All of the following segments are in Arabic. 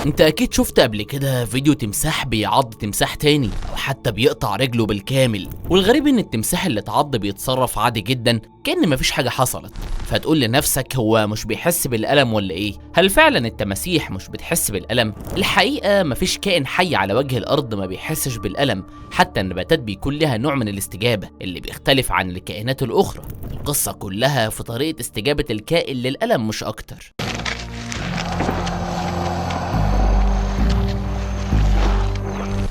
انت اكيد شفت قبل كده فيديو تمساح بيعض تمساح تاني او حتى بيقطع رجله بالكامل، والغريب ان التمساح اللي اتعض بيتصرف عادي جدا كأن مفيش حاجة حصلت. فتقول لنفسك هو مش بيحس بالألم ولا ايه؟ هل فعلا التماسيح مش بتحس بالألم؟ الحقيقة مفيش كائن حي على وجه الأرض ما بيحسش بالألم، حتى النباتات بيكون لها نوع من الاستجابة اللي بيختلف عن الكائنات الأخرى. القصة كلها في طريقة استجابة الكائن للألم مش أكتر.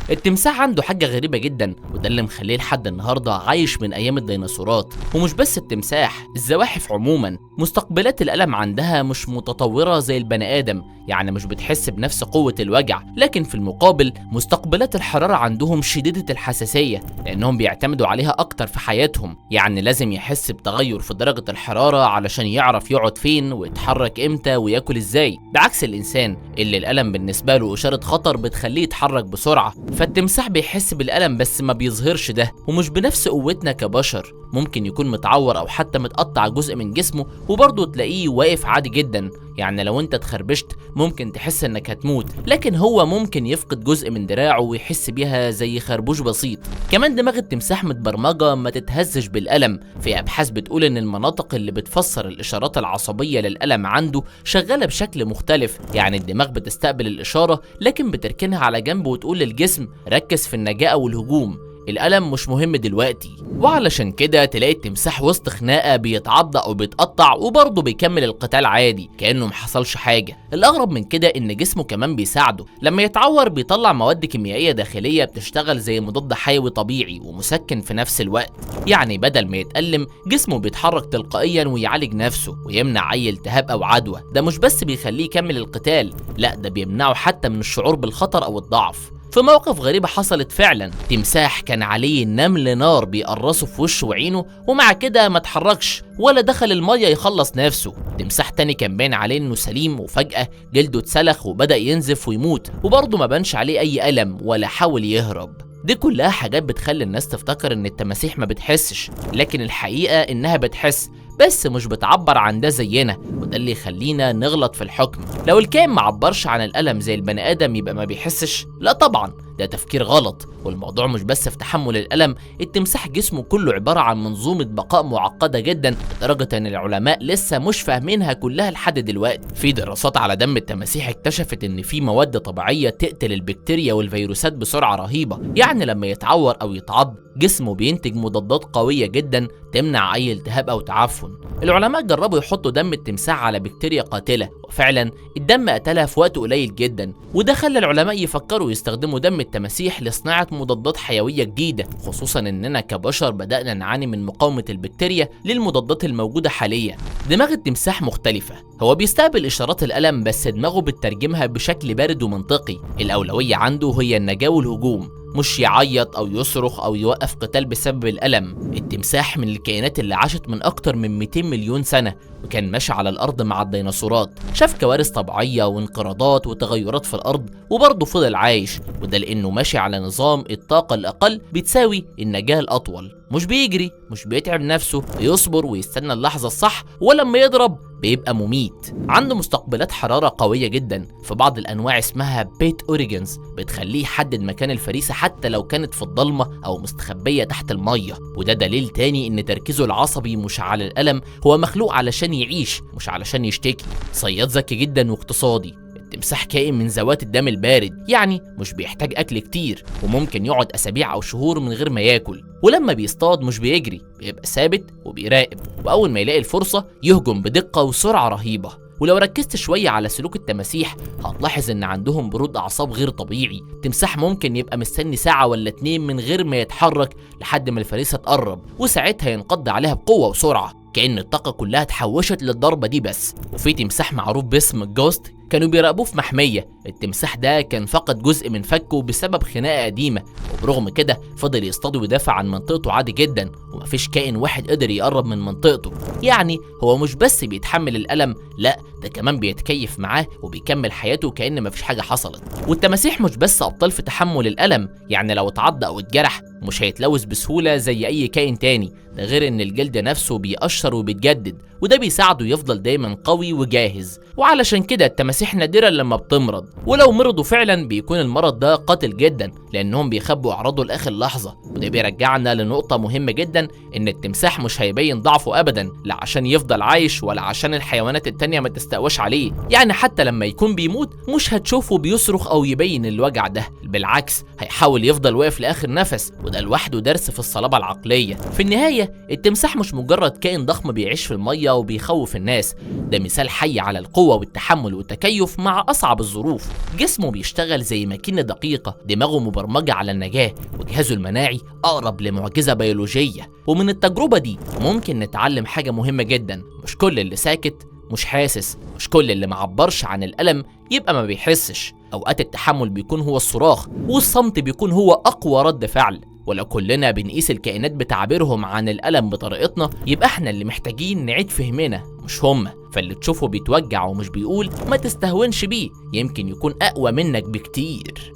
التمساح عنده حاجة غريبة جدا، وده اللي مخليه لحد النهاردة عايش من أيام الديناصورات. ومش بس التمساح، الزواحف عموما مستقبلات الألم عندها مش متطورة زي البني آدم، يعني مش بتحس بنفس قوة الوجع، لكن في المقابل مستقبلات الحرارة عندهم شديدة الحساسية لأنهم بيعتمدوا عليها أكتر في حياتهم. يعني لازم يحس بتغير في درجة الحرارة علشان يعرف يقعد فين ويتحرك إمتى وياكل إزاي، بعكس الإنسان اللي الألم بالنسبة له إشارة خطر بتخليه يتحرك بسرعة. فالتمساح بيحس بالألم بس ما بيظهرش ده، ومش بنفس قوتنا كبشر. ممكن يكون متعور أو حتى متقطع جزء من جسمه وبرضه تلاقيه واقف عادي جدا. يعني لو انت اتخربشت ممكن تحس انك هتموت، لكن هو ممكن يفقد جزء من دراعه ويحس بيها زي خربوش بسيط. كمان دماغ التمساح متبرمجة ما تتهزش بالألم. في أبحاث بتقول ان المناطق اللي بتفسر الإشارات العصبية للألم عنده شغالة بشكل مختلف. يعني الدماغ بتستقبل الإشارة لكن بتركنها على جنب وتقول للجسم ركز في النجاة أو الهجوم، الألم مش مهم دلوقتي. وعلشان كده تلاقي التمساح وسط خناقة بيتعض أو بيتقطع وبرضه بيكمل القتال عادي كأنه محصلش حاجة. الأغرب من كده إن جسمه كمان بيساعده، لما يتعور بيطلع مواد كيميائية داخلية بتشتغل زي مضاد حيوي طبيعي ومسكن في نفس الوقت. يعني بدل ما يتألم جسمه بيتحرك تلقائيا ويعالج نفسه ويمنع أي التهاب أو عدوى. ده مش بس بيخليه يكمل القتال، لا ده بيمنعه حتى من الشعور بالخطر أو الضعف. في مواقف غريبة حصلت فعلا، تمساح كان عليه نمل نار بيقرصه في وشه وعينه ومع كده ما اتحركش ولا دخل المية يخلص نفسه. تمساح تاني كان باين عليه انه سليم وفجأة جلده اتسلخ وبدأ ينزف ويموت، وبرضه ما بانش عليه اي ألم ولا حاول يهرب. دي كلها حاجات بتخلي الناس تفتكر ان التماسيح ما بتحسش، لكن الحقيقة انها بتحس بس مش بتعبر عن ده زينا، وده اللي يخلينا نغلط في الحكم. لو الكائن ما عبرش عن الألم زي البني آدم يبقى ما بيحسش؟ لا طبعا، ده تفكير غلط. والموضوع مش بس في تحمل الألم، التمساح جسمه كله عبارة عن منظومة بقاء معقدة جدا لدرجة ان العلماء لسه مش فاهمينها كلها لحد دلوقتي. في دراسات على دم التماسيح اكتشفت ان في مواد طبيعية تقتل البكتيريا والفيروسات بسرعة رهيبة. يعني لما يتعور او يتعض جسمه بينتج مضادات قوية جدا تمنع اي التهاب او تعفن. العلماء جربوا يحطوا دم التمساح على بكتيريا قاتلة، وفعلا الدم قتلها في وقت قليل جدا، وده خلى العلماء يفكروا يستخدموا دم التماسيح لصناعة مضادات حيوية جديدة، خصوصا اننا كبشر بدأنا نعاني من مقاومة البكتيريا للمضادات الموجودة حاليا. دماغ التمساح مختلفة، هو بيستقبل اشارات الألم بس دماغه بتترجمها بشكل بارد ومنطقي. الأولوية عنده هي النجاة والهجوم، مش يعيط أو يصرخ أو يوقف قتال بسبب الألم. التمساح من الكائنات اللي عاشت من أكتر من 200 مليون سنة، وكان ماشي على الأرض مع الديناصورات، شاف كوارث طبيعية وانقراضات وتغيرات في الأرض وبرضه فضل عايش، وده لأنه ماشي على نظام الطاقة الأقل بتساوي النجاة الأطول. مش بيجري، مش بيتعب نفسه، بيصبر ويستنى اللحظة الصح، ولما يضرب بيبقى مميت. عنده مستقبلات حرارة قوية جدا، في بعض الأنواع اسمها بيت أوريجنز بتخليه يحدد مكان الفريسة حتى لو كانت في الضلمة أو مستخبية تحت المية. وده دليل تاني إن تركيزه العصبي مش على الألم، هو مخلوق علشان يعيش مش علشان يشتكي. صياد ذكي جدا واقتصادي، التمساح كائن من ذوات الدم البارد، يعني مش بيحتاج أكل كتير وممكن يقعد أسابيع أو شهور من غير ما ياكل. ولما بيصطاد مش بيجري، بيبقى ثابت وبيراقب، وأول ما يلاقي الفرصة يهجم بدقة وسرعة رهيبة. ولو ركزت شوية على سلوك التماسيح هتلاحظ إن عندهم برود أعصاب غير طبيعي. التمساح ممكن يبقى مستني ساعة ولا 2 من غير ما يتحرك لحد ما الفريسة تقرب، وساعتها ينقض عليها بقوة وسرعة كأن الطاقة كلها اتحوشت للضربة دي بس. وفي تمساح معروف باسم الجوست كانوا بيراقبوه في محمية، التمساح ده كان فقد جزء من فكه بسبب خناقة قديمة، وبرغم كده فضل يصطاد ويدافع عن منطقته عادي جدا، ومفيش كائن واحد قدر يقرب من منطقته. يعني هو مش بس بيتحمل الألم، لا ده كمان بيتكيف معاه وبيكمل حياته كأن مفيش حاجة حصلت. والتماسيح مش بس أبطال في تحمل الألم، يعني لو اتعض أو اتجرح مش هيتلوث بسهولة زي أي كائن تاني، ده غير إن الجلد نفسه بيقشر وبيتجدد، وده بيساعده يفضل دايما قوي وجاهز. وعلشان كده التماسيح التماسيح نادرا لما بتمرض، ولو مرضوا فعلا بيكون المرض ده قاتل جدا لانهم بيخبوا اعراضه لاخر لحظه. وده بيرجعنا لنقطه مهمه جدا، ان التمساح مش هيبين ضعفه ابدا، لا عشان يفضل عايش ولا عشان الحيوانات التانيه ما تستقواش عليه. يعني حتى لما يكون بيموت مش هتشوفه بيصرخ او يبين الوجع ده، بالعكس هيحاول يفضل واقف لاخر نفس، وده لوحده درس في الصلابه العقليه. في النهايه التمساح مش مجرد كائن ضخم بيعيش في الميه وبيخوف الناس، ده مثال حي على القوه والتحمل والتكيف مع اصعب الظروف. جسمه بيشتغل زي ماكينه دقيقه، دماغه مبرمجه على النجاه، وجهازه المناعي اقرب لمعجزه بيولوجيه. ومن التجربه دي ممكن نتعلم حاجه مهمه جدا، مش كل اللي ساكت مش حاسس، مش كل اللي معبرش عن الألم يبقى ما بيحسش. أوقات التحمل بيكون هو الصراخ، والصمت بيكون هو أقوى رد فعل. ولو كلنا بنقيس الكائنات بتعبيرهم عن الألم بطريقتنا، يبقى احنا اللي محتاجين نعيد فهمنا مش هما. فاللي تشوفه بيتوجع ومش بيقول ما تستهونش بيه، يمكن يكون أقوى منك بكتير.